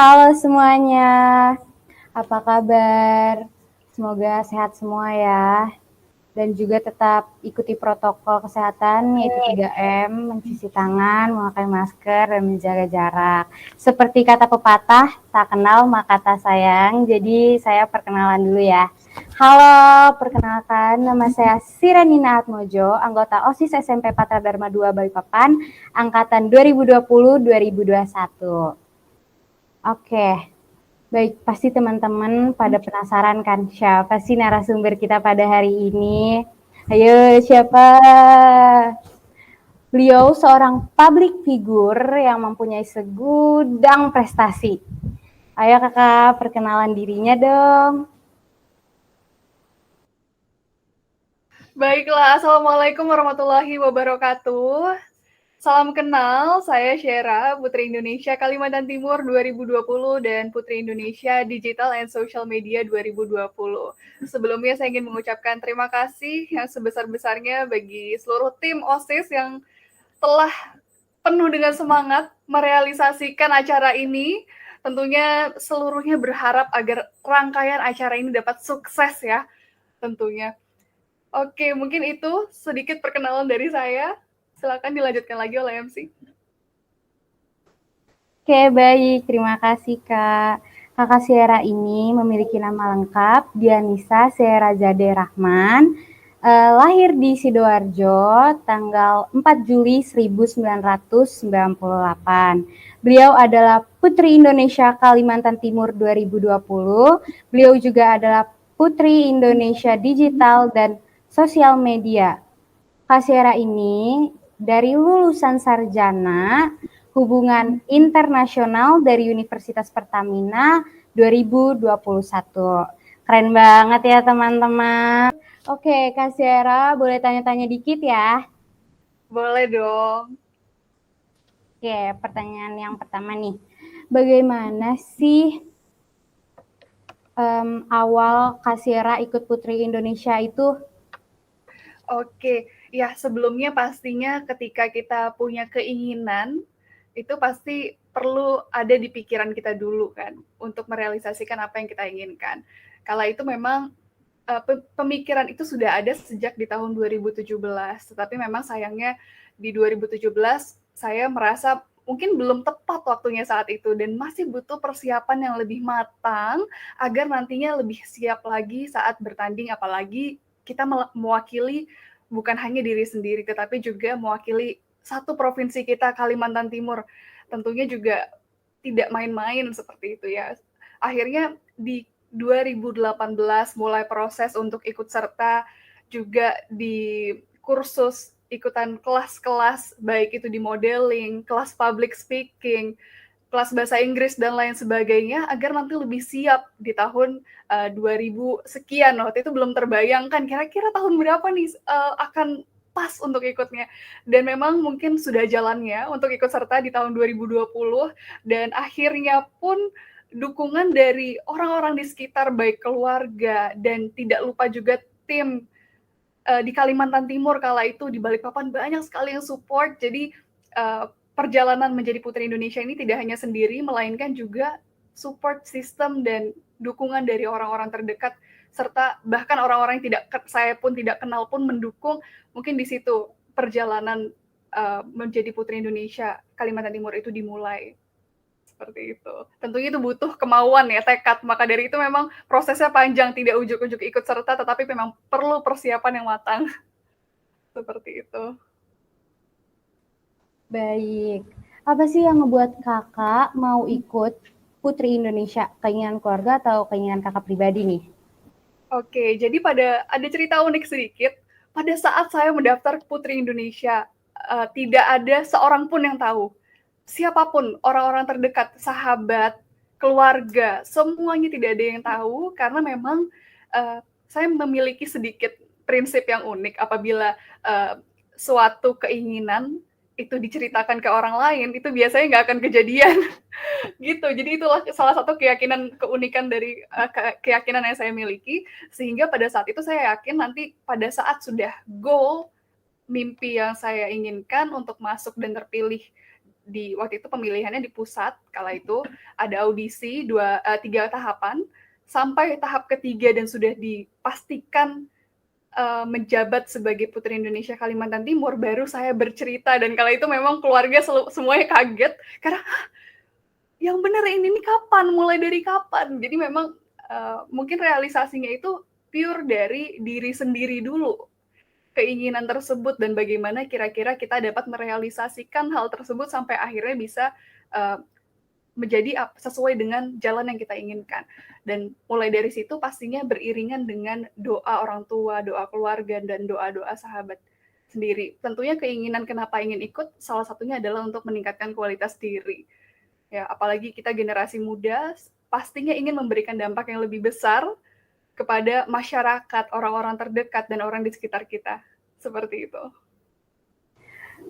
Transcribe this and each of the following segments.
Halo semuanya, apa kabar? Semoga sehat semua ya. Dan juga tetap ikuti protokol kesehatan yaitu 3M, mencuci tangan, memakai masker, dan menjaga jarak. Seperti kata pepatah, tak kenal maka tak sayang. Jadi saya perkenalan dulu ya. Halo, perkenalkan nama saya Sirenina Atmojo, anggota OSIS SMP Patra Dharma 2 Balikpapan, angkatan 2020-2021. Oke, baik, pasti teman-teman pada penasaran kan siapa sih narasumber kita pada hari ini? Ayo, siapa? Beliau seorang public figure yang mempunyai segudang prestasi. Ayo kakak, perkenalan dirinya dong. Baiklah, Assalamualaikum warahmatullahi wabarakatuh. Salam kenal, saya Syera, Putri Indonesia Kalimantan Timur 2020 dan Putri Indonesia Digital and Social Media 2020. Sebelumnya saya ingin mengucapkan terima kasih yang sebesar-besarnya bagi seluruh tim OSIS yang telah penuh dengan semangat merealisasikan acara ini. Tentunya seluruhnya berharap agar rangkaian acara ini dapat sukses ya, tentunya. Oke, mungkin itu sedikit perkenalan dari saya. Silakan dilanjutkan lagi oleh MC. Oke, baik. Terima kasih, Kak. Kakak Syera ini memiliki nama lengkap Dianisa Syera Zade Rahman. Lahir di Sidoarjo tanggal 4 Juli 1998. Beliau adalah Putri Indonesia Kalimantan Timur 2020. Beliau juga adalah Putri Indonesia Digital dan Sosial Media. Kak Syera ini dari lulusan sarjana Hubungan Internasional dari Universitas Pertamina 2021. Keren banget ya teman-teman. Oke, Kak Syera boleh tanya-tanya dikit ya? Boleh dong. Oke, pertanyaan yang pertama nih. Bagaimana sih awal Kak Syera ikut Putri Indonesia itu? Oke, ya sebelumnya pastinya ketika kita punya keinginan, itu pasti perlu ada di pikiran kita dulu kan, untuk merealisasikan apa yang kita inginkan. Kala itu memang pemikiran itu sudah ada sejak di tahun 2017, tetapi memang sayangnya di 2017 saya merasa mungkin belum tepat waktunya saat itu dan masih butuh persiapan yang lebih matang agar nantinya lebih siap lagi saat bertanding, apalagi kita mewakili bukan hanya diri sendiri tetapi juga mewakili satu provinsi kita, Kalimantan Timur. Tentunya juga tidak main-main seperti itu ya. Akhirnya di 2018 mulai proses untuk ikut serta juga di kursus ikutan kelas-kelas, baik itu di modeling, kelas public speaking, kelas bahasa Inggris dan lain sebagainya agar nanti lebih siap di tahun 2000 sekian. Waktu itu belum terbayangkan kira-kira tahun berapa nih akan pas untuk ikutnya. Dan memang mungkin sudah jalannya untuk ikut serta di tahun 2020 dan akhirnya pun dukungan dari orang-orang di sekitar baik keluarga dan tidak lupa juga tim di Kalimantan Timur kala itu di Balikpapan banyak sekali yang support. Jadi perjalanan menjadi Putri Indonesia ini tidak hanya sendiri, melainkan juga support system dan dukungan dari orang-orang terdekat, serta bahkan orang-orang yang saya pun tidak kenal pun mendukung. Mungkin di situ perjalanan menjadi Putri Indonesia Kalimantan Timur itu dimulai. Seperti itu. Tentunya itu butuh kemauan ya, tekad. Maka dari itu memang prosesnya panjang, tidak ujuk-ujuk ikut serta, tetapi memang perlu persiapan yang matang. Seperti itu. Baik. Apa sih yang ngebuat kakak mau ikut Putri Indonesia? Keinginan keluarga atau keinginan kakak pribadi nih? Oke, jadi ada cerita unik sedikit. Pada saat saya mendaftar Putri Indonesia, tidak ada seorang pun yang tahu. Siapapun, orang-orang terdekat, sahabat, keluarga, semuanya tidak ada yang tahu karena memang saya memiliki sedikit prinsip yang unik apabila suatu keinginan itu diceritakan ke orang lain, itu biasanya nggak akan kejadian. Gitu. Jadi itulah salah satu keunikan dari keyakinan yang saya miliki, sehingga pada saat itu saya yakin nanti pada saat sudah goal mimpi yang saya inginkan untuk masuk dan terpilih di waktu itu pemilihannya di pusat, kala itu ada audisi 3 tahapan, sampai tahap ketiga dan sudah dipastikan menjabat sebagai Putri Indonesia Kalimantan Timur, baru saya bercerita, dan kala itu memang keluarga semuanya kaget, karena yang benar ini kapan, mulai dari kapan? Jadi memang mungkin realisasinya itu pure dari diri sendiri dulu, keinginan tersebut dan bagaimana kira-kira kita dapat merealisasikan hal tersebut sampai akhirnya bisa menjadi sesuai dengan jalan yang kita inginkan. Dan mulai dari situ pastinya beriringan dengan doa orang tua, doa keluarga, dan doa-doa sahabat sendiri. Tentunya keinginan kenapa ingin ikut, salah satunya adalah untuk meningkatkan kualitas diri. Ya, apalagi kita generasi muda, pastinya ingin memberikan dampak yang lebih besar kepada masyarakat, orang-orang terdekat, dan orang di sekitar kita. Seperti itu.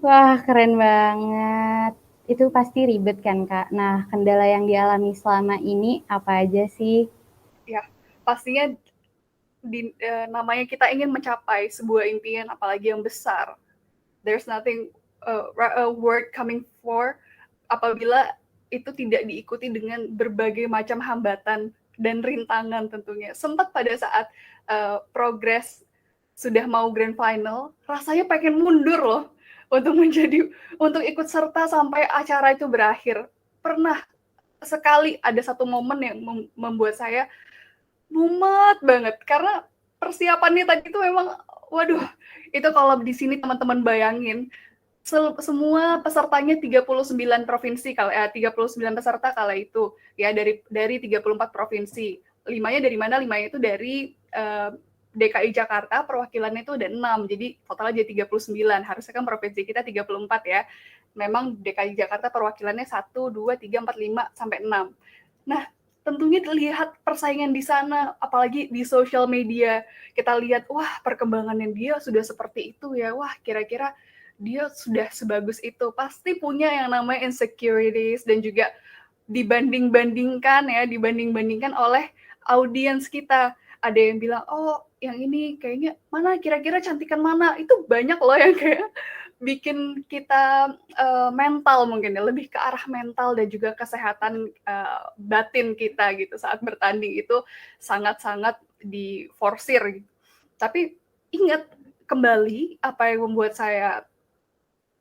Wah, keren banget. Itu pasti ribet kan, Kak? Nah, kendala yang dialami selama ini apa aja sih? Ya, pastinya namanya kita ingin mencapai sebuah impian, apalagi yang besar. There's nothing word coming for apabila itu tidak diikuti dengan berbagai macam hambatan dan rintangan tentunya. Sempat pada saat progres sudah mau grand final, rasanya pengen mundur loh untuk ikut serta sampai acara itu berakhir. Pernah sekali ada satu momen yang membuat saya mumet banget, karena persiapannya tadi itu memang, waduh, itu kalau di sini teman-teman bayangin, semua pesertanya 39 provinsi, 39 peserta kala itu, ya dari 34 provinsi. Limanya dari mana? Limanya itu dari DKI Jakarta, perwakilannya itu ada 6, jadi totalnya jadi 39. Harusnya kan provinsi kita 34 ya. Memang DKI Jakarta perwakilannya 1, 2, 3, 4, 5, sampai 6. Nah, tentunya lihat persaingan di sana, apalagi di sosial media. Kita lihat, wah perkembangannya dia sudah seperti itu ya, wah kira-kira dia sudah sebagus itu. Pasti punya yang namanya insecurities dan juga dibanding-bandingkan oleh audiens kita. Ada yang bilang, oh yang ini kayaknya mana, kira-kira cantikan mana. Itu banyak loh yang kayak bikin kita mental mungkin ya, lebih ke arah mental dan juga kesehatan batin kita gitu saat bertanding itu sangat-sangat diforsir gitu. Tapi ingat kembali apa yang membuat saya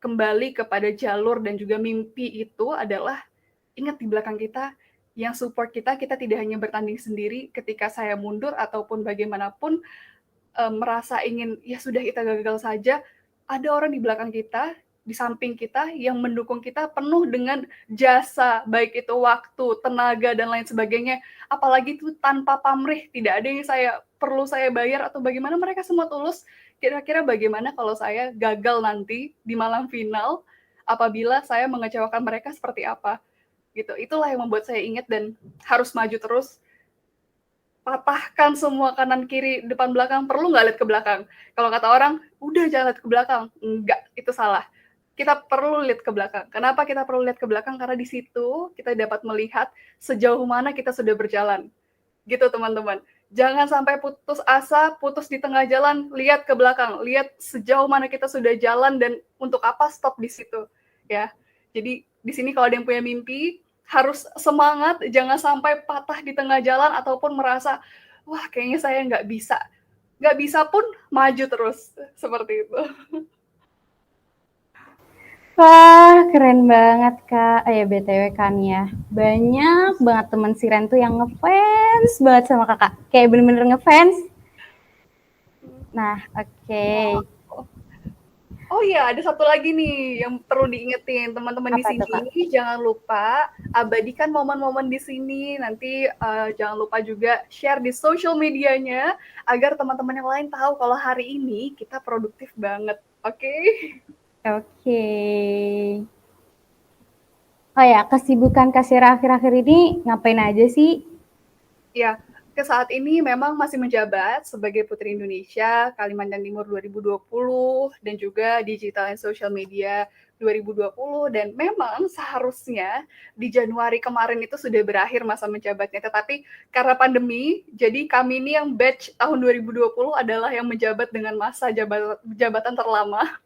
kembali kepada jalur dan juga mimpi itu adalah ingat di belakang kita yang support kita tidak hanya bertanding sendiri ketika saya mundur ataupun bagaimanapun merasa ingin ya sudah kita gagal saja, ada orang di belakang kita, di samping kita yang mendukung kita penuh dengan jasa, baik itu waktu, tenaga, dan lain sebagainya. Apalagi itu tanpa pamrih, tidak ada yang perlu saya bayar atau bagaimana, mereka semua tulus. Kira-kira bagaimana kalau saya gagal nanti di malam final, apabila saya mengecewakan mereka seperti apa? Gitu. Itulah yang membuat saya ingat dan harus maju terus. Patahkan semua kanan kiri depan belakang, perlu nggak lihat ke belakang? Kalau kata orang, udah jangan lihat ke belakang. Enggak, itu salah. Kita perlu lihat ke belakang. Kenapa kita perlu lihat ke belakang? Karena di situ kita dapat melihat sejauh mana kita sudah berjalan. Gitu teman-teman. Jangan sampai putus asa, putus di tengah jalan, lihat ke belakang. Lihat sejauh mana kita sudah jalan dan untuk apa stop di situ. Ya. Jadi di sini kalau ada yang punya mimpi, harus semangat, jangan sampai patah di tengah jalan ataupun merasa, wah kayaknya saya nggak bisa. Nggak bisa pun maju terus, seperti itu. Wah, keren banget, Kak. Ya, BTW kan ya, banyak banget teman Siren tuh yang ngefans banget sama Kakak. Kayak bener-bener ngefans. Nah, oke. Oh iya, ada satu lagi nih yang perlu diingetin teman-teman di sini. Jangan lupa abadikan momen-momen di sini. Nanti jangan lupa juga share di social medianya agar teman-teman yang lain tahu kalau hari ini kita produktif banget. Oke? Oke. Oh ya, kesibukan Kak Sira akhir-akhir ini ngapain aja sih? Ya, ke saat ini memang masih menjabat sebagai Putri Indonesia Kalimantan Timur 2020 dan juga Digital and Social Media 2020, dan memang seharusnya di Januari kemarin itu sudah berakhir masa menjabatnya, tetapi karena pandemi, jadi kami ini yang batch tahun 2020 adalah yang menjabat dengan masa jabatan terlama.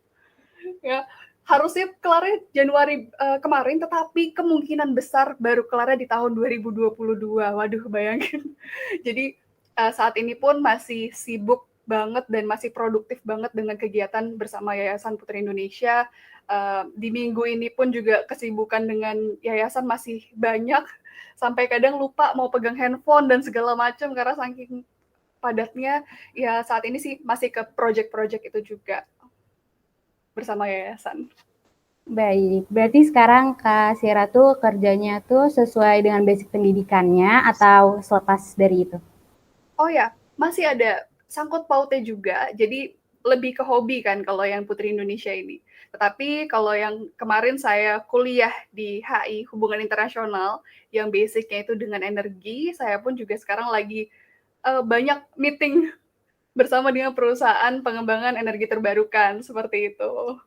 Ya, harusnya kelarnya Januari kemarin, tetapi kemungkinan besar baru kelarnya di tahun 2022. Waduh, bayangin. Jadi saat ini pun masih sibuk banget dan masih produktif banget dengan kegiatan bersama Yayasan Putri Indonesia. Di minggu ini pun juga kesibukan dengan yayasan masih banyak, sampai kadang lupa mau pegang handphone dan segala macam karena saking padatnya. Ya saat ini sih masih ke project-project itu juga bersama yayasan. Baik, berarti sekarang Kak Sira tuh kerjanya tuh sesuai dengan basic pendidikannya atau selepas dari itu? Oh ya, masih ada sangkut pautnya juga. Jadi lebih ke hobi kan kalau yang Putri Indonesia ini. Tetapi kalau yang kemarin saya kuliah di HI Hubungan Internasional yang basicnya itu dengan energi, saya pun juga sekarang lagi banyak meeting bersama dengan perusahaan pengembangan energi terbarukan seperti itu.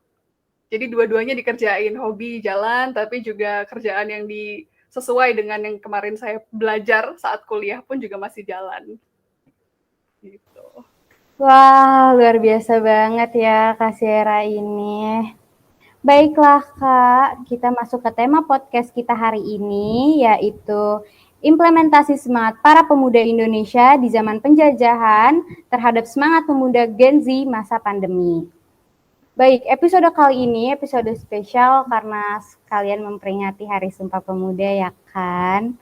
Jadi dua-duanya dikerjain, hobi jalan, tapi juga kerjaan yang sesuai dengan yang kemarin saya belajar saat kuliah pun juga masih jalan. Gitu. Wah, luar biasa banget ya Kak Sira ini. Baiklah Kak, kita masuk ke tema podcast kita hari ini, yaitu implementasi semangat para pemuda Indonesia di zaman penjajahan terhadap semangat pemuda Gen Z masa pandemi. Baik, episode kali ini episode spesial karena sekalian memperingati Hari Sumpah Pemuda ya kan.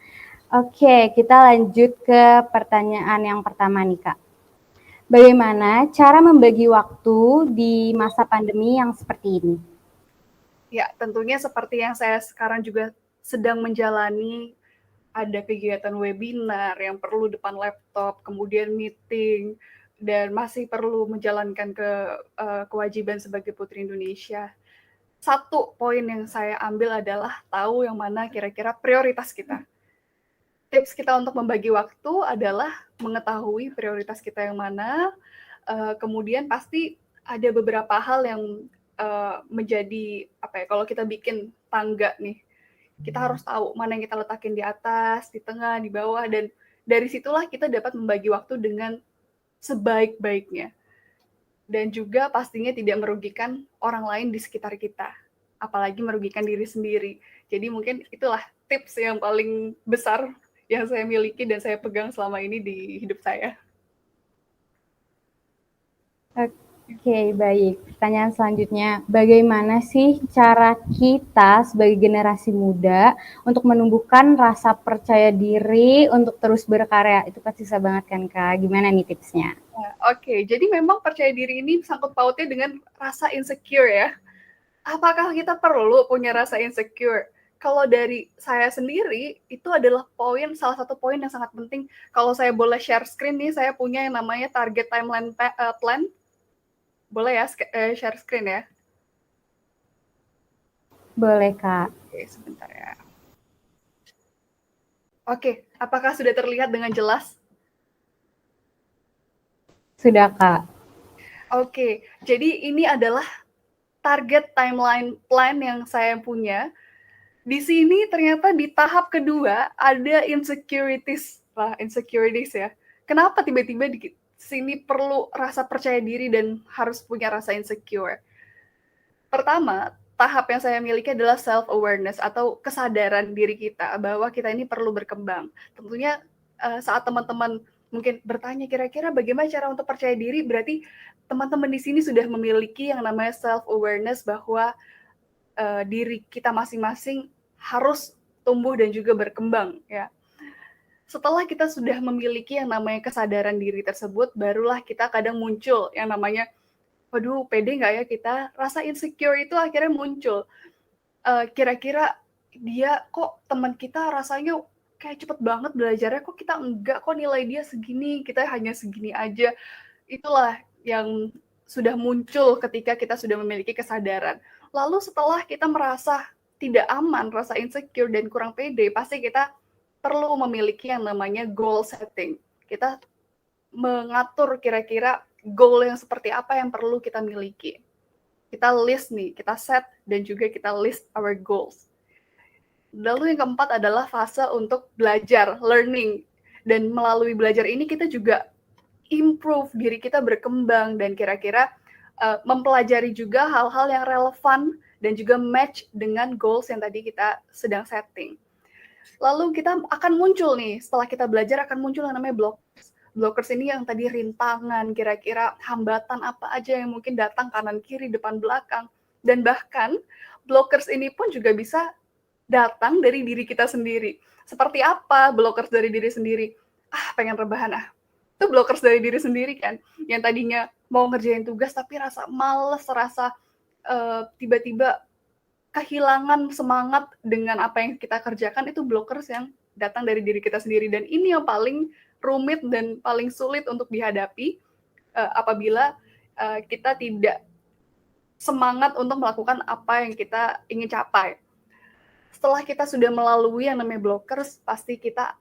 Oke, kita lanjut ke pertanyaan yang pertama nih Kak. Bagaimana cara membagi waktu di masa pandemi yang seperti ini? Ya, tentunya seperti yang saya sekarang juga sedang menjalani, ada kegiatan webinar yang perlu depan laptop, kemudian meeting, dan masih perlu menjalankan kewajiban sebagai Putri Indonesia. Satu poin yang saya ambil adalah tahu yang mana kira-kira prioritas kita. Tips kita untuk membagi waktu adalah mengetahui prioritas kita yang mana, kemudian pasti ada beberapa hal yang menjadi apa ya, kalau kita bikin tangga nih, kita harus tahu mana yang kita letakin di atas, di tengah, di bawah, dan dari situlah kita dapat membagi waktu dengan sebaik-baiknya. Dan juga pastinya tidak merugikan orang lain di sekitar kita, apalagi merugikan diri sendiri. Jadi mungkin itulah tips yang paling besar yang saya miliki dan saya pegang selama ini di hidup saya. Oke, baik. Pertanyaan selanjutnya, bagaimana sih cara kita sebagai generasi muda untuk menumbuhkan rasa percaya diri untuk terus berkarya? Itu pasti susah banget kan, Kak? Gimana nih tipsnya? Oke, jadi memang percaya diri ini sangkut pautnya dengan rasa insecure ya. Apakah kita perlu punya rasa insecure? Kalau dari saya sendiri, itu adalah salah satu poin yang sangat penting. Kalau saya boleh share screen nih, saya punya yang namanya target timeline plan. Boleh ya share screen ya? Boleh, Kak. Oke, sebentar ya. Oke, apakah sudah terlihat dengan jelas? Sudah, Kak. Oke, jadi ini adalah target timeline plan yang saya punya. Di sini ternyata di tahap kedua ada insecurities ya. Kenapa tiba-tiba di sini perlu rasa percaya diri dan harus punya rasa insecure? Pertama, tahap yang saya miliki adalah self-awareness atau kesadaran diri kita bahwa kita ini perlu berkembang. Tentunya saat teman-teman mungkin bertanya kira-kira bagaimana cara untuk percaya diri, berarti teman-teman di sini sudah memiliki yang namanya self-awareness bahwa diri kita masing-masing harus tumbuh dan juga berkembang ya. Setelah kita sudah memiliki yang namanya kesadaran diri tersebut, barulah kita kadang muncul yang namanya, waduh pede nggak ya kita, rasa insecure itu akhirnya muncul. Kira-kira dia kok teman kita rasanya kayak cepet banget belajarnya, kok kita enggak, kok nilai dia segini, kita hanya segini aja. Itulah yang sudah muncul ketika kita sudah memiliki kesadaran. Lalu setelah kita merasa tidak aman, rasa insecure dan kurang pede, pasti kita perlu memiliki yang namanya goal setting. Kita mengatur kira-kira goal yang seperti apa yang perlu kita miliki. Kita list nih, kita set dan juga kita list our goals. Lalu yang keempat adalah fase untuk belajar, learning. Dan melalui belajar ini kita juga improve diri kita berkembang dan kira-kira mempelajari juga hal-hal yang relevan dan juga match dengan goals yang tadi kita sedang setting. Lalu kita akan muncul nih, setelah kita belajar akan muncul yang namanya blockers. Blockers ini yang tadi rintangan, kira-kira hambatan apa aja yang mungkin datang kanan, kiri, depan, belakang. Dan bahkan blockers ini pun juga bisa datang dari diri kita sendiri. Seperti apa blockers dari diri sendiri? Pengen rebahan Itu blockers dari diri sendiri kan. Yang tadinya mau ngerjain tugas tapi rasa males, rasa tiba-tiba kehilangan semangat dengan apa yang kita kerjakan, itu blockers yang datang dari diri kita sendiri. Dan ini yang paling rumit dan paling sulit untuk dihadapi apabila kita tidak semangat untuk melakukan apa yang kita ingin capai. Setelah kita sudah melalui yang namanya blockers, pasti kita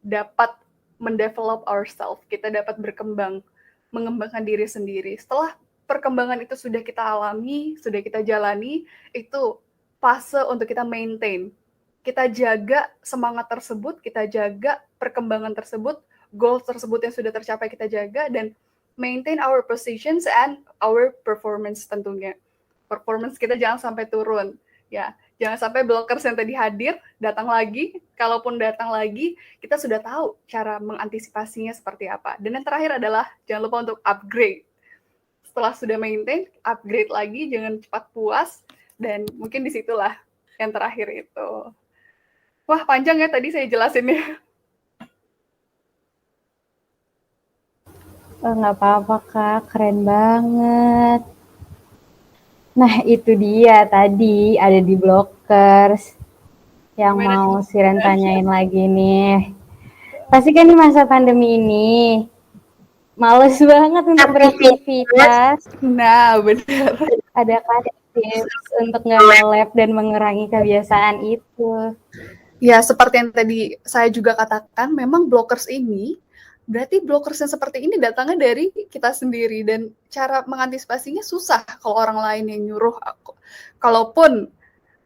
dapat mendevelop ourselves, kita dapat berkembang, mengembangkan diri sendiri. Setelah perkembangan itu sudah kita alami, sudah kita jalani, itu fase untuk kita maintain. Kita jaga semangat tersebut, kita jaga perkembangan tersebut, goals tersebut yang sudah tercapai kita jaga, dan maintain our positions and our performance tentunya. Performance kita jangan sampai turun. Ya, jangan sampai blockers yang tadi hadir datang lagi. Kalaupun datang lagi, kita sudah tahu cara mengantisipasinya seperti apa. Dan yang terakhir adalah jangan lupa untuk upgrade. Setelah sudah maintain, upgrade lagi, jangan cepat puas. Dan mungkin disitulah yang terakhir itu. Wah, panjang ya tadi saya jelasinnya. Nggak apa-apa Kak, keren banget. Nah itu dia tadi ada di blockers yang Gimana mau Siren tanyain lagi nih. Pasti kan di masa pandemi ini males banget untuk beraktivitas. Nah, benar. Adakah tips untuk nggak nge-lab dan mengurangi kebiasaan itu? Ya, seperti yang tadi saya juga katakan, memang blockers ini, berarti blockers yang seperti ini datangnya dari kita sendiri, dan cara mengantisipasinya susah kalau orang lain yang nyuruh aku. Kalaupun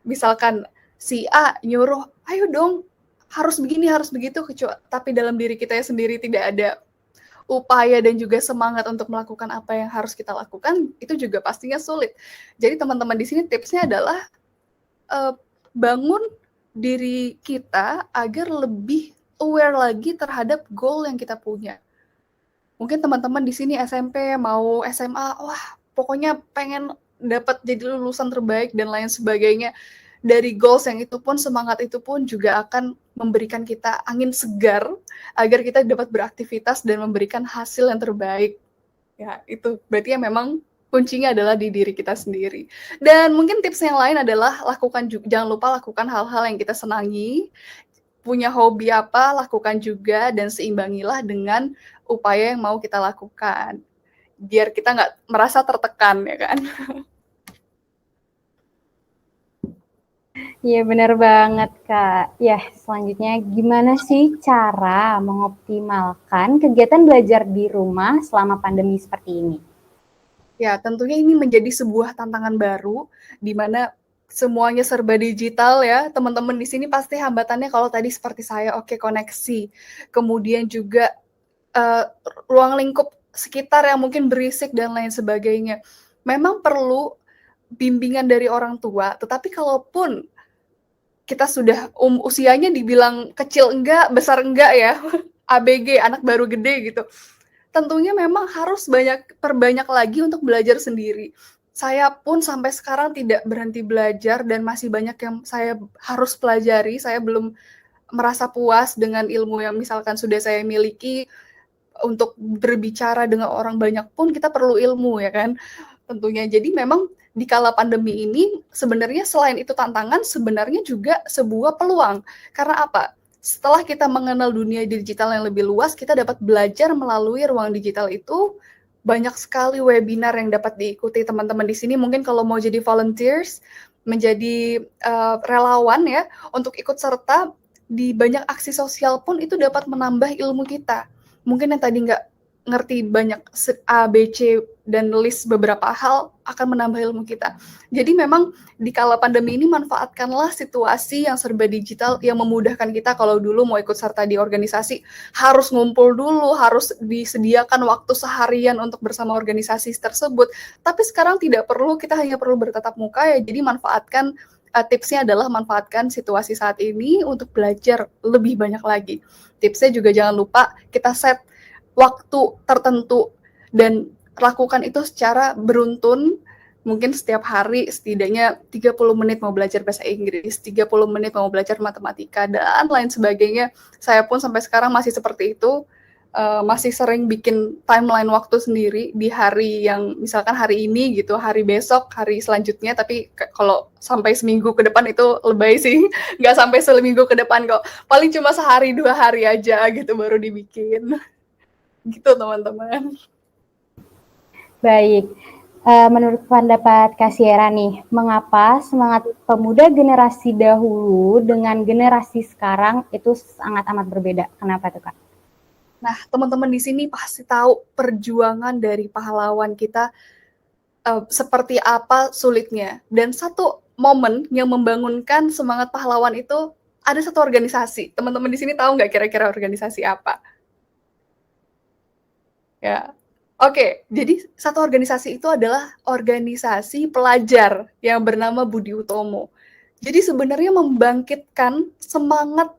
misalkan si A nyuruh, ayo dong, harus begini, harus begitu, tapi dalam diri kita sendiri tidak ada upaya dan juga semangat untuk melakukan apa yang harus kita lakukan, itu juga pastinya sulit. Jadi teman-teman di sini tipsnya adalah bangun diri kita agar lebih aware lagi terhadap goal yang kita punya. Mungkin teman-teman di sini SMP, mau SMA, wah pokoknya pengen dapat jadi lulusan terbaik dan lain sebagainya. Dari goals yang itu pun, semangat itu pun juga akan memberikan kita angin segar agar kita dapat beraktivitas dan memberikan hasil yang terbaik. Ya, itu berarti ya memang kuncinya adalah di diri kita sendiri. Dan mungkin tips yang lain adalah jangan lupa lakukan hal-hal yang kita senangi. Punya hobi apa, lakukan juga, dan seimbangilah dengan upaya yang mau kita lakukan. Biar kita nggak merasa tertekan, ya kan? Iya benar banget Kak. Ya selanjutnya gimana sih cara mengoptimalkan kegiatan belajar di rumah selama pandemi seperti ini? Ya tentunya ini menjadi sebuah tantangan baru, di mana semuanya serba digital ya. Teman-teman di sini pasti hambatannya kalau tadi seperti saya, koneksi. Kemudian juga ruang lingkup sekitar yang mungkin berisik dan lain sebagainya. Memang perlu bimbingan dari orang tua, tetapi kalaupun kita sudah usianya dibilang kecil enggak, besar enggak ya, ABG, anak baru gede gitu, tentunya memang harus perbanyak lagi untuk belajar sendiri. Saya pun sampai sekarang tidak berhenti belajar dan masih banyak yang saya harus pelajari. Saya belum merasa puas dengan ilmu yang misalkan sudah saya miliki. Untuk berbicara dengan orang banyak pun kita perlu ilmu ya kan, tentunya. Jadi memang di kala pandemi ini sebenarnya selain itu tantangan, sebenarnya juga sebuah peluang. Karena apa? Setelah kita mengenal dunia digital yang lebih luas, kita dapat belajar melalui ruang digital itu. Banyak sekali webinar yang dapat diikuti teman-teman di sini. Mungkin kalau mau jadi volunteers, menjadi relawan ya, untuk ikut serta di banyak aksi sosial pun itu dapat menambah ilmu kita. Mungkin yang tadi nggak ngerti banyak A, B, C, dan list beberapa hal akan menambah ilmu kita. Jadi memang di kala pandemi ini manfaatkanlah situasi yang serba digital yang memudahkan kita. Kalau dulu mau ikut serta di organisasi harus ngumpul dulu, harus disediakan waktu seharian untuk bersama organisasi tersebut. Tapi sekarang tidak perlu, kita hanya perlu bertatap muka ya. Jadi manfaatkan tipsnya adalah manfaatkan situasi saat ini untuk belajar lebih banyak lagi. Tipsnya juga jangan lupa kita set waktu tertentu dan lakukan itu secara beruntun, mungkin setiap hari setidaknya 30 menit mau belajar bahasa Inggris, 30 menit mau belajar matematika, dan lain sebagainya. Saya pun sampai sekarang masih seperti itu, masih sering bikin timeline waktu sendiri di hari yang misalkan hari ini gitu, hari besok, hari selanjutnya, tapi kalau sampai seminggu ke depan itu lebay sih, nggak sampai seminggu ke depan kok, paling cuma sehari 2 hari aja gitu baru dibikin. Gitu teman-teman. Baik, menurut pendapat Kak Sierra nih, mengapa semangat pemuda generasi dahulu dengan generasi sekarang itu sangat amat berbeda? Kenapa tuh Kak? Nah, teman-teman di sini pasti tahu perjuangan dari pahlawan kita seperti apa sulitnya. Dan satu momen yang membangunkan semangat pahlawan itu ada satu organisasi. Teman-teman di sini tahu nggak kira-kira organisasi apa? Ya, oke. Jadi satu organisasi itu adalah organisasi pelajar yang bernama Budi Utomo. Jadi sebenarnya membangkitkan semangat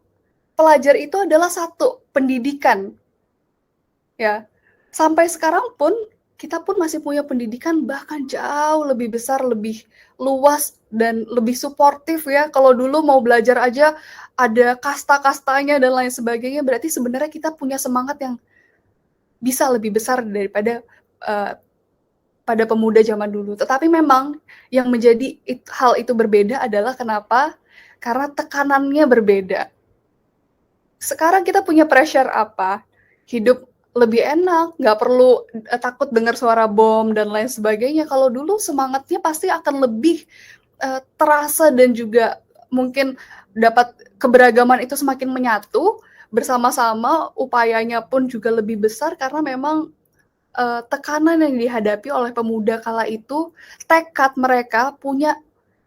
pelajar itu adalah satu, pendidikan. Ya, sampai sekarang pun kita pun masih punya pendidikan bahkan jauh lebih besar, lebih luas dan lebih suportif ya. Kalau dulu mau belajar aja ada kasta-kastanya dan lain sebagainya, berarti sebenarnya kita punya semangat yang bisa lebih besar daripada pada pemuda zaman dulu. Tetapi memang yang menjadi hal itu berbeda adalah kenapa? Karena tekanannya berbeda. Sekarang kita punya pressure apa? Hidup lebih enak, nggak perlu takut dengar suara bom dan lain sebagainya. Kalau dulu semangatnya pasti akan lebih terasa dan juga mungkin dapat keberagaman itu semakin menyatu bersama-sama, upayanya pun juga lebih besar karena memang tekanan yang dihadapi oleh pemuda kala itu, tekad mereka punya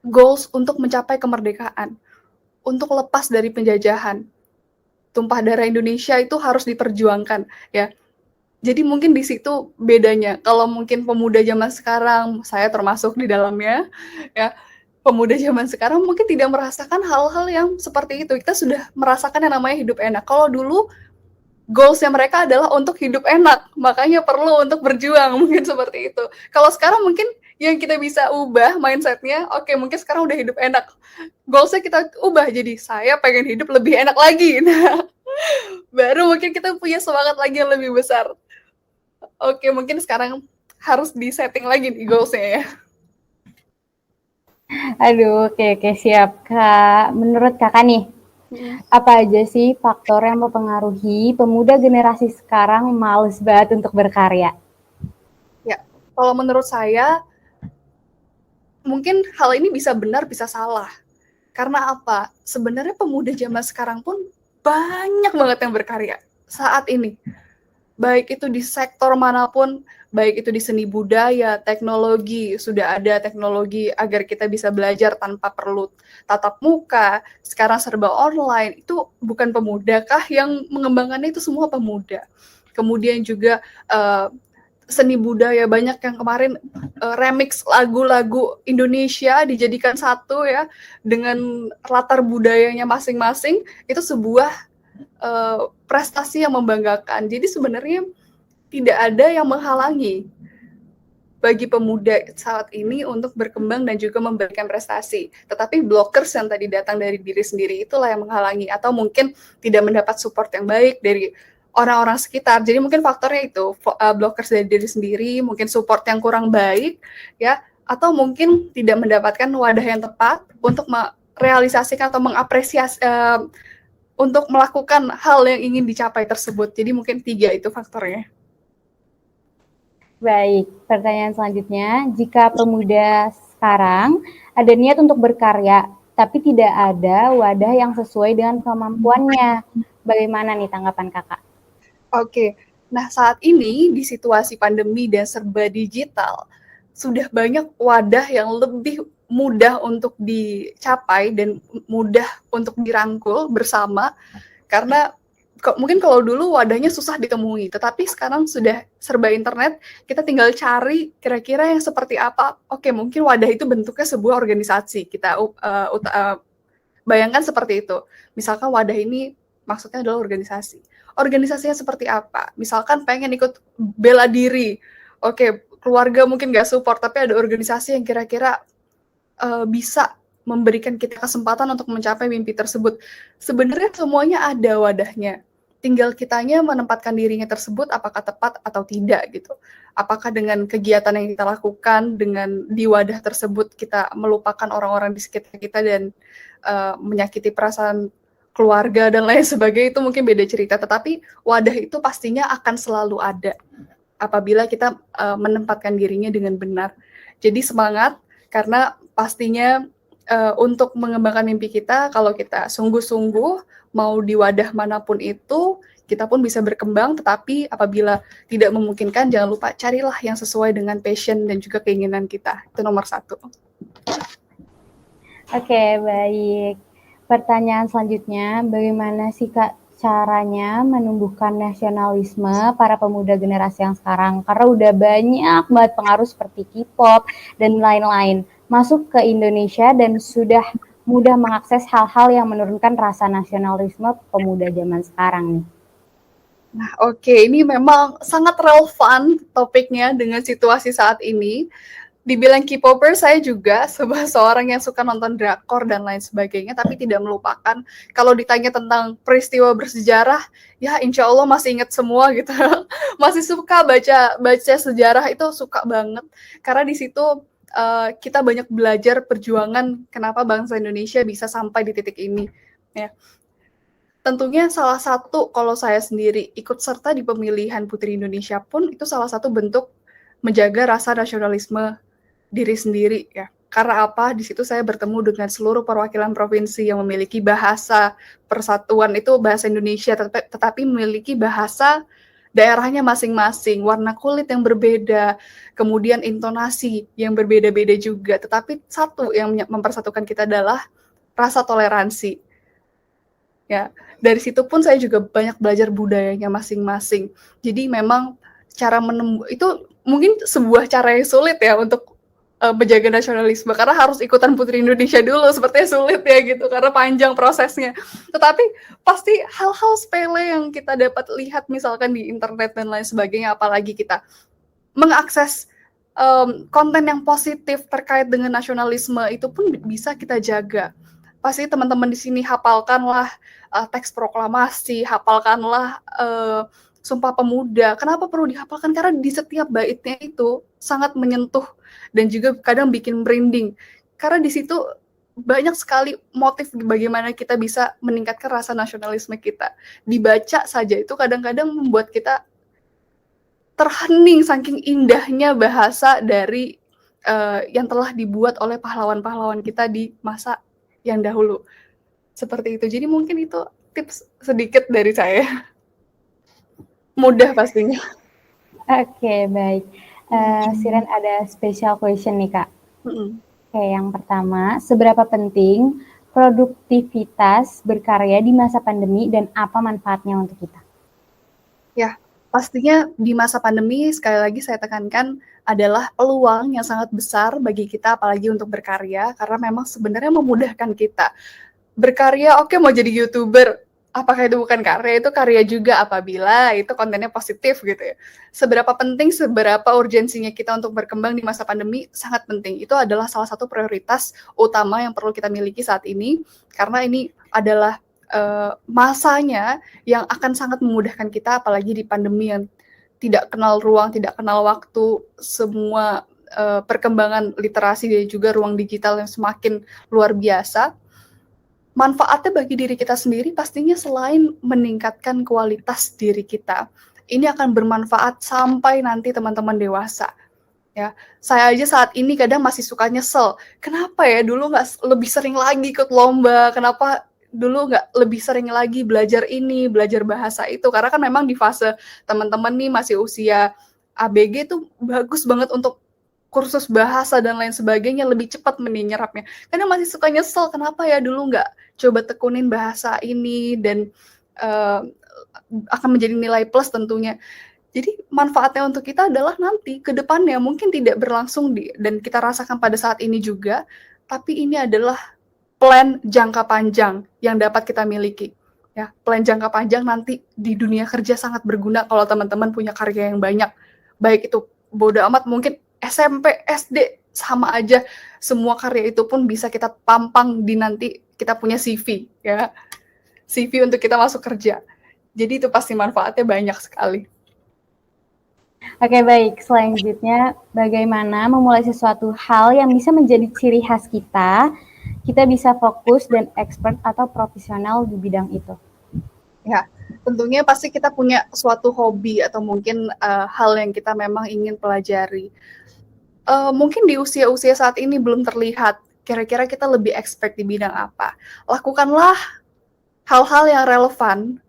goals untuk mencapai kemerdekaan, untuk lepas dari penjajahan. Tumpah darah Indonesia itu harus diperjuangkan, ya. Jadi mungkin di situ bedanya. Kalau mungkin pemuda zaman sekarang, saya termasuk di dalamnya, ya, pemuda zaman sekarang mungkin tidak merasakan hal-hal yang seperti itu. Kita sudah merasakan yang namanya hidup enak. Kalau dulu goals-nya mereka adalah untuk hidup enak, makanya perlu untuk berjuang, mungkin seperti itu. Kalau sekarang mungkin yang kita bisa ubah mindset-nya, oke mungkin sekarang udah hidup enak, goals-nya kita ubah jadi saya pengen hidup lebih enak lagi. Nah, baru mungkin kita punya semangat lagi yang lebih besar. Oke, mungkin sekarang harus di-setting lagi nih goals-nya ya. Aduh, oke, siap. Kak, menurut Kakak nih, apa aja sih faktor yang mempengaruhi pemuda generasi sekarang males banget untuk berkarya? Ya, kalau menurut saya, mungkin hal ini bisa benar, bisa salah. Karena apa? Sebenarnya pemuda zaman sekarang pun banyak banget yang berkarya saat ini. Baik itu di sektor manapun, baik itu di seni budaya, teknologi, sudah ada teknologi agar kita bisa belajar tanpa perlu tatap muka, sekarang serba online, itu bukan pemuda kah yang mengembangkannya? Itu semua pemuda. Kemudian juga seni budaya, banyak yang kemarin remix lagu-lagu Indonesia dijadikan satu ya, dengan latar budayanya masing-masing, itu sebuah prestasi yang membanggakan. Jadi sebenarnya tidak ada yang menghalangi bagi pemuda saat ini untuk berkembang dan juga memberikan prestasi. Tetapi blockers yang tadi datang dari diri sendiri itulah yang menghalangi, atau mungkin tidak mendapat support yang baik dari orang-orang sekitar. Jadi mungkin faktornya itu blockers dari diri sendiri, mungkin support yang kurang baik ya, atau mungkin tidak mendapatkan wadah yang tepat untuk merealisasikan atau mengapresiasi untuk melakukan hal yang ingin dicapai tersebut. Jadi mungkin 3 itu faktornya. Baik, pertanyaan selanjutnya, jika pemuda sekarang ada niat untuk berkarya, tapi tidak ada wadah yang sesuai dengan kemampuannya, bagaimana nih tanggapan Kakak? Oke, Nah, saat ini di situasi pandemi dan serba digital, sudah banyak wadah yang lebih mudah untuk dicapai dan mudah untuk dirangkul bersama, karena mungkin kalau dulu wadahnya susah ditemui, tetapi sekarang sudah serba internet, kita tinggal cari kira-kira yang seperti apa. Oke, mungkin wadah itu bentuknya sebuah organisasi. Kita bayangkan seperti itu. Misalkan wadah ini maksudnya adalah organisasi. Organisasinya seperti apa? Misalkan pengen ikut bela diri. Oke, keluarga mungkin nggak support, tapi ada organisasi yang kira-kira bisa memberikan kita kesempatan untuk mencapai mimpi tersebut. Sebenarnya semuanya ada wadahnya. Tinggal kitanya menempatkan dirinya tersebut apakah tepat atau tidak gitu. Apakah dengan kegiatan yang kita lakukan, dengan di wadah tersebut kita melupakan orang-orang di sekitar kita dan menyakiti perasaan keluarga dan lain sebagainya, itu mungkin beda cerita. Tetapi wadah itu pastinya akan selalu ada apabila kita menempatkan dirinya dengan benar. Jadi semangat, karena pastinya untuk mengembangkan mimpi kita, kalau kita sungguh-sungguh mau di wadah manapun itu, kita pun bisa berkembang. Tetapi apabila tidak memungkinkan, jangan lupa carilah yang sesuai dengan passion dan juga keinginan kita. Itu nomor 1. Oke, baik. Pertanyaan selanjutnya, bagaimana sih Kak caranya menumbuhkan nasionalisme para pemuda generasi yang sekarang? Karena udah banyak banget pengaruh seperti K-pop dan lain-lain masuk ke Indonesia dan sudah mudah mengakses hal-hal yang menurunkan rasa nasionalisme pemuda zaman sekarang nih. Nah, oke, ini memang sangat relevan topiknya dengan situasi saat ini. Dibilang K-popper, saya juga seorang yang suka nonton drakor dan lain sebagainya, tapi tidak melupakan kalau ditanya tentang peristiwa bersejarah, ya insya Allah masih ingat semua gitu. Masih suka baca sejarah, itu suka banget, karena di situ kita banyak belajar perjuangan kenapa bangsa Indonesia bisa sampai di titik ini. Ya. Tentunya salah satu, kalau saya sendiri ikut serta di pemilihan Putri Indonesia pun, itu salah satu bentuk menjaga rasa nasionalisme diri sendiri ya. Karena apa? Di situ saya bertemu dengan seluruh perwakilan provinsi yang memiliki bahasa persatuan itu bahasa Indonesia, tetapi memiliki bahasa daerahnya masing-masing, warna kulit yang berbeda, kemudian intonasi yang berbeda-beda juga. Tetapi satu yang mempersatukan kita adalah rasa toleransi. Ya, dari situ pun saya juga banyak belajar budayanya masing-masing. Jadi memang cara itu mungkin sebuah cara yang sulit ya untuk menjaga nasionalisme, karena harus ikutan Putri Indonesia dulu, sepertinya sulit ya gitu, karena panjang prosesnya. Tetapi pasti hal-hal sepele yang kita dapat lihat misalkan di internet dan lain sebagainya, apalagi kita mengakses konten yang positif terkait dengan nasionalisme, itu pun bisa kita jaga. Pasti teman-teman di sini hafalkanlah teks proklamasi, hafalkanlah Sumpah Pemuda. Kenapa perlu dihafalkan? Karena di setiap baitnya itu sangat menyentuh dan juga kadang bikin merinding. Karena di situ banyak sekali motif bagaimana kita bisa meningkatkan rasa nasionalisme kita. Dibaca saja itu kadang-kadang membuat kita terhening saking indahnya bahasa dari yang telah dibuat oleh pahlawan-pahlawan kita di masa yang dahulu. Seperti itu. Jadi mungkin itu tips sedikit dari saya. Mudah pastinya. Oke, baik. Siren ada special question nih, Kak. Oke, yang pertama, seberapa penting produktivitas berkarya di masa pandemi dan apa manfaatnya untuk kita? Ya, pastinya di masa pandemi, sekali lagi saya tekankan, adalah peluang yang sangat besar bagi kita, apalagi untuk berkarya, karena memang sebenarnya memudahkan kita. Berkarya, oke, mau jadi YouTuber, apakah itu bukan karya? Itu karya juga apabila itu kontennya positif gitu ya. Seberapa penting, seberapa urgensinya kita untuk berkembang di masa pandemi, sangat penting. Itu adalah salah satu prioritas utama yang perlu kita miliki saat ini, karena ini adalah masanya yang akan sangat memudahkan kita, apalagi di pandemi yang tidak kenal ruang, tidak kenal waktu, semua perkembangan literasi dan juga ruang digital yang semakin luar biasa. Manfaatnya bagi diri kita sendiri pastinya selain meningkatkan kualitas diri kita, ini akan bermanfaat sampai nanti teman-teman dewasa. Ya, saya aja saat ini kadang masih suka nyesel. Kenapa ya dulu nggak lebih sering lagi ikut lomba? Kenapa dulu nggak lebih sering lagi belajar ini, belajar bahasa itu? Karena kan memang di fase teman-teman nih masih usia ABG tuh bagus banget untuk kursus bahasa dan lain sebagainya, lebih cepat menyerapnya. Kadang masih suka nyesel, kenapa ya dulu nggak coba tekunin bahasa ini dan akan menjadi nilai plus tentunya. Jadi manfaatnya untuk kita adalah nanti ke depannya mungkin tidak berlangsung dan kita rasakan pada saat ini juga, tapi ini adalah plan jangka panjang yang dapat kita miliki. Ya, plan jangka panjang nanti di dunia kerja sangat berguna kalau teman-teman punya karya yang banyak. Baik itu bodo amat mungkin SMP, SD sama aja, semua karya itu pun bisa kita pampang di nanti kita punya CV ya. CV untuk kita masuk kerja. Jadi itu pasti manfaatnya banyak sekali. Oke, baik. Selanjutnya, bagaimana memulai sesuatu hal yang bisa menjadi ciri khas kita bisa fokus dan expert atau profesional di bidang itu. Ya, tentunya pasti kita punya suatu hobi atau mungkin hal yang kita memang ingin pelajari. Mungkin di usia-usia saat ini belum terlihat, kira-kira kita lebih expert di bidang apa. Lakukanlah hal-hal yang relevan.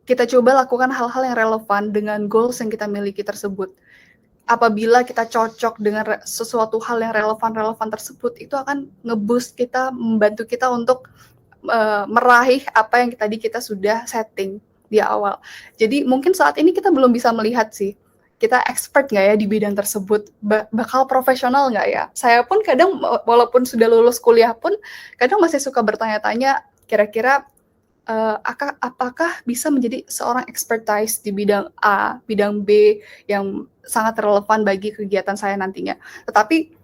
Kita coba lakukan hal-hal yang relevan dengan goals yang kita miliki tersebut. Apabila kita cocok dengan sesuatu hal yang relevan tersebut, itu akan nge-boost kita, membantu kita untuk meraih apa yang tadi kita sudah setting di awal. Jadi mungkin saat ini kita belum bisa melihat sih, kita expert nggak ya di bidang tersebut, bakal profesional nggak ya. Saya pun kadang walaupun sudah lulus kuliah pun, kadang masih suka bertanya-tanya, kira-kira apakah bisa menjadi seorang expertise di bidang A, bidang B yang sangat relevan bagi kegiatan saya nantinya. Tetapi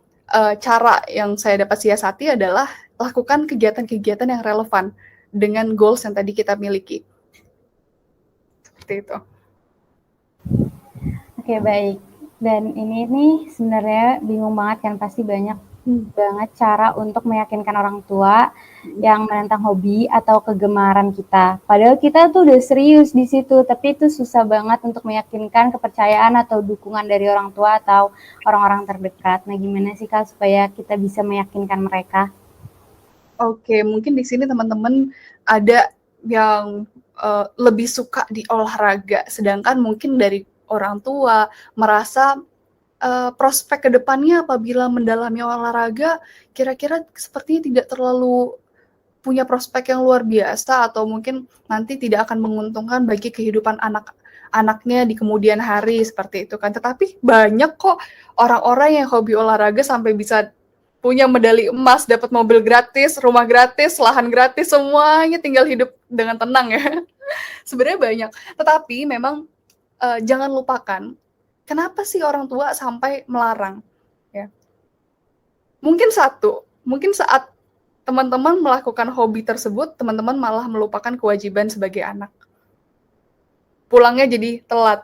cara yang saya dapat siasati adalah lakukan kegiatan-kegiatan yang relevan dengan goals yang tadi kita miliki. Seperti itu. Oke, baik. Dan ini nih sebenarnya bingung banget kan, pasti banyak banget cara untuk meyakinkan orang tua yang menentang hobi atau kegemaran kita. Padahal kita tuh udah serius di situ, tapi itu susah banget untuk meyakinkan kepercayaan atau dukungan dari orang tua atau orang-orang terdekat. Nah, gimana sih Kak supaya kita bisa meyakinkan mereka? Oke, mungkin di sini teman-teman ada yang lebih suka di olahraga, sedangkan mungkin dari orang tua merasa prospek ke depannya apabila mendalami olahraga, kira-kira sepertinya tidak terlalu punya prospek yang luar biasa atau mungkin nanti tidak akan menguntungkan bagi kehidupan anaknya di kemudian hari seperti itu kan. Tetapi banyak kok orang-orang yang hobi olahraga sampai bisa punya medali emas, dapat mobil gratis, rumah gratis, lahan gratis, semuanya tinggal hidup dengan tenang ya. Sebenarnya banyak. Tetapi memang jangan lupakan kenapa sih orang tua sampai melarang? Ya. Mungkin saat teman-teman melakukan hobi tersebut, teman-teman malah melupakan kewajiban sebagai anak. Pulangnya jadi telat,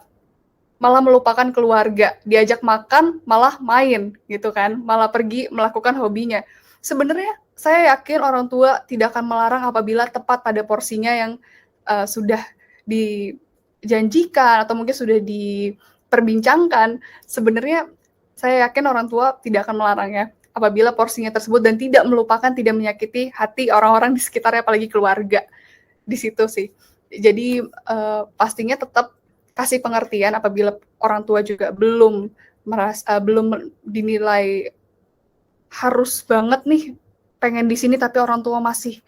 malah melupakan keluarga, diajak makan, malah main, gitu kan, malah pergi melakukan hobinya. Sebenarnya saya yakin orang tua tidak akan melarang apabila tepat pada porsinya yang sudah dijanjikan atau mungkin sudah diperbincangkan, sebenarnya saya yakin orang tua tidak akan melarangnya apabila porsinya tersebut dan tidak melupakan, tidak menyakiti hati orang-orang di sekitarnya, apalagi keluarga. Di situ sih. Jadi pastinya tetap kasih pengertian apabila orang tua juga belum dinilai harus banget nih pengen di sini tapi orang tua masih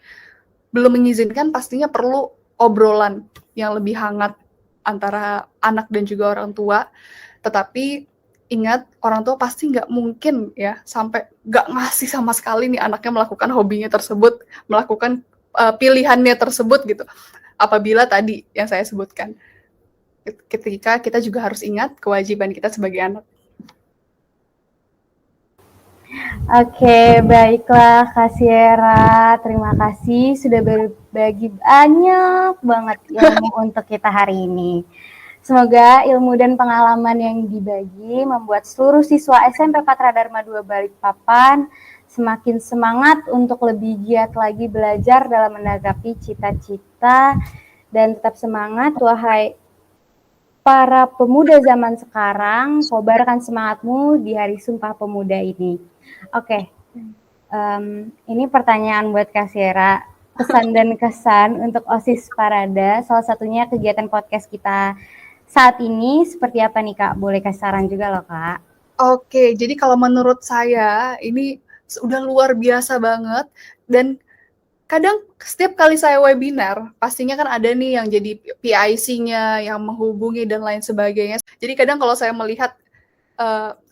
belum mengizinkan, pastinya perlu obrolan yang lebih hangat antara anak dan juga orang tua. Tetapi ingat, orang tua pasti nggak mungkin ya sampai nggak ngasih sama sekali nih anaknya melakukan hobinya tersebut, melakukan pilihannya tersebut gitu. Apabila tadi yang saya sebutkan, ketika kita juga harus ingat kewajiban kita sebagai anak. Oke, baiklah Kak Sierra. Terima kasih sudah berbagi banyak banget ilmu untuk kita hari ini. Semoga ilmu dan pengalaman yang dibagi membuat seluruh siswa SMP Patra Dharma II Balikpapan semakin semangat untuk lebih giat lagi belajar dalam menanggapi cita-cita dan tetap semangat, wahai para pemuda zaman sekarang, kobarkan semangatmu di hari Sumpah Pemuda ini. Oke, ini pertanyaan buat Kak Sierra. pesan dan kesan untuk OSIS Parada, salah satunya kegiatan podcast kita saat ini seperti apa nih Kak? Boleh kasih saran juga loh Kak. Oke, jadi kalau menurut saya ini udah luar biasa banget dan kadang setiap kali saya webinar, pastinya kan ada nih yang jadi PIC-nya, yang menghubungi dan lain sebagainya. Jadi kadang kalau saya melihat,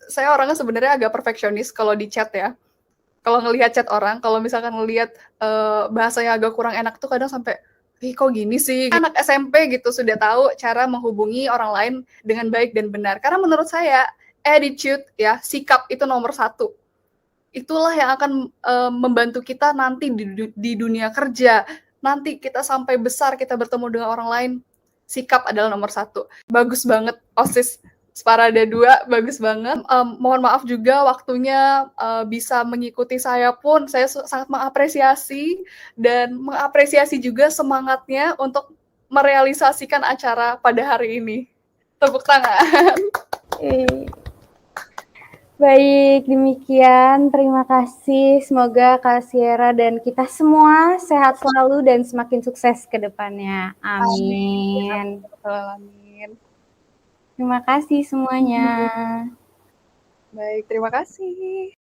saya orangnya sebenarnya agak perfeksionis kalau di chat ya. Kalau ngelihat chat orang, kalau misalkan ngelihat bahasanya agak kurang enak tuh kadang sampai, ih kok gini sih? Anak SMP gitu sudah tahu cara menghubungi orang lain dengan baik dan benar. Karena menurut saya attitude ya, sikap itu nomor satu. Itulah yang akan membantu kita nanti di dunia kerja. Nanti kita sampai besar kita bertemu dengan orang lain, sikap adalah nomor satu. Bagus banget OSIS Sparada 2, bagus banget. Mohon maaf juga waktunya bisa mengikuti saya pun, saya sangat mengapresiasi dan mengapresiasi juga semangatnya untuk merealisasikan acara pada hari ini. Tepuk tangan. Baik, demikian. Terima kasih. Semoga Kak Sierra dan kita semua sehat selalu dan semakin sukses ke depannya. Amin. Amin. Terima kasih semuanya. Baik, terima kasih.